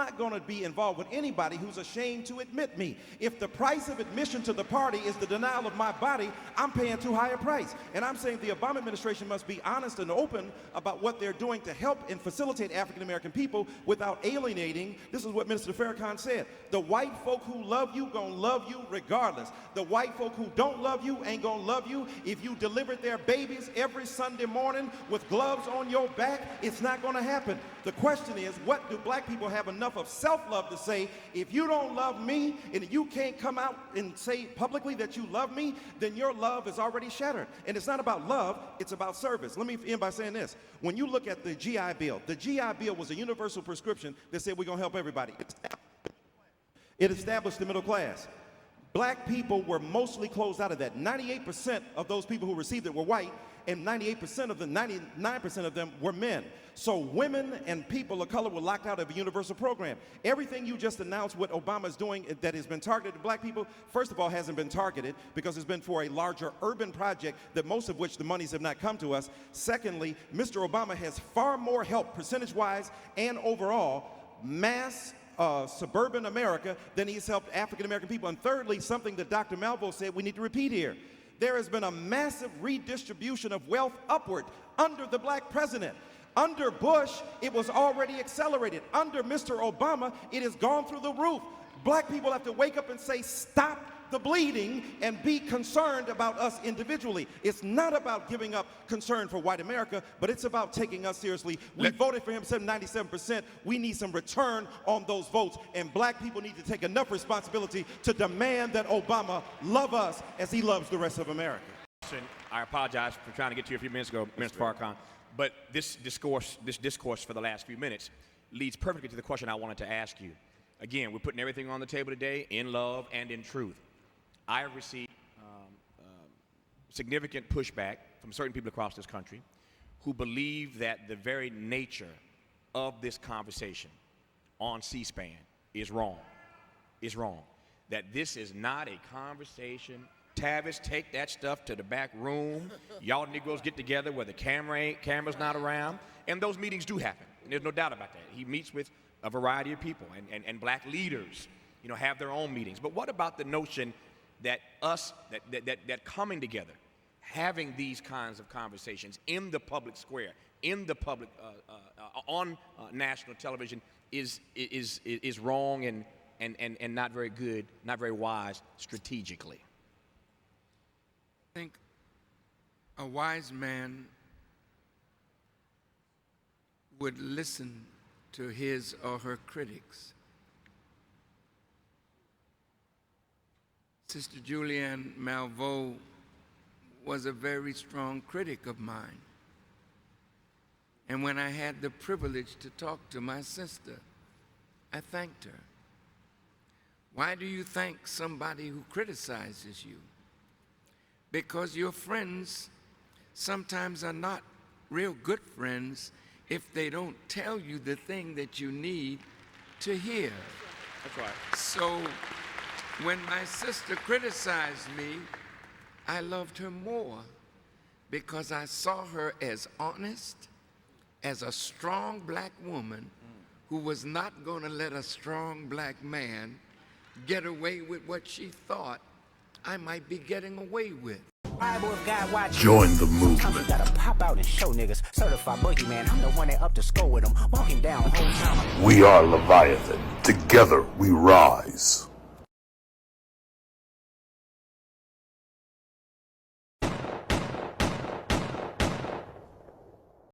not going to be involved with anybody who's ashamed to admit me. If the price of admission to the party is the denial of my body, I'm paying too high a price. And I'm saying the Obama administration must be honest and open about what they're doing to help and facilitate African American people without alienating. This is what Minister Farrakhan said. The white folk who love you gonna love you regardless. The white folk who don't love you ain't gonna love you. If you delivered their babies every Sunday morning with gloves on your back, it's not gonna happen. The question is, what do black people have enough of self-love to say, if you don't love me and you can't come out and say publicly that you love me, then your love is already shattered. And it's not about love, it's about service. Let me end by saying this. When you look at the GI Bill was a universal prescription that said we're gonna help everybody. It established the middle class. Black people were mostly closed out of that. 98% of those people who received it were white, and 99% of them were men. So women and people of color were locked out of a universal program. Everything you just announced what Obama is doing that has been targeted to black people, first of all, hasn't been targeted because it's been for a larger urban project that most of which the monies have not come to us. Secondly, Mr. Obama has far more help percentage-wise and overall mass suburban America than he's helped African American people. And thirdly, something that Dr. Malvo said we need to repeat here. There has been a massive redistribution of wealth upward under the black president. Under Bush, it was already accelerated. Under Mr. Obama, it has gone through the roof. Black people have to wake up and say, stop the bleeding and be concerned about us individually. It's not about giving up concern for white America, but it's about taking us seriously. We voted for him 97%. We need some return on those votes, and black people need to take enough responsibility to demand that Obama love us as he loves the rest of America. I apologize for trying to get to you a few minutes ago, Mr. Farrakhan, but this discourse for the last few minutes leads perfectly to the question I wanted to ask you. Again, we're putting everything on the table today in love and in truth. I have received significant pushback from certain people across this country who believe that the very nature of this conversation on C-SPAN is wrong. Is wrong. That this is not a conversation. Tavis, take that stuff to the back room. Y'all Negroes get together where the camera's not around. And those meetings do happen. And there's no doubt about that. He meets with a variety of people, and black leaders, you know, have their own meetings. But what about the notion that that coming together, having these kinds of conversations in the public square, in the public, on national television is wrong and not very good, not very wise strategically? I think a wise man would listen to his or her critics. Sister Julianne Malveaux was a very strong critic of mine. And when I had the privilege to talk to my sister, I thanked her. Why do you thank somebody who criticizes you? Because your friends sometimes are not real good friends if they don't tell you the thing that you need to hear. That's right. So when my sister criticized me, I loved her more because I saw her as honest, as a strong black woman who was not going to let a strong black man get away with what she thought I might be getting away with. Join the movement. You gotta pop out and show niggas. Certified boogeyman, I'm the one that up to score with them. Walking down whole time. We are Leviathan. Together we rise.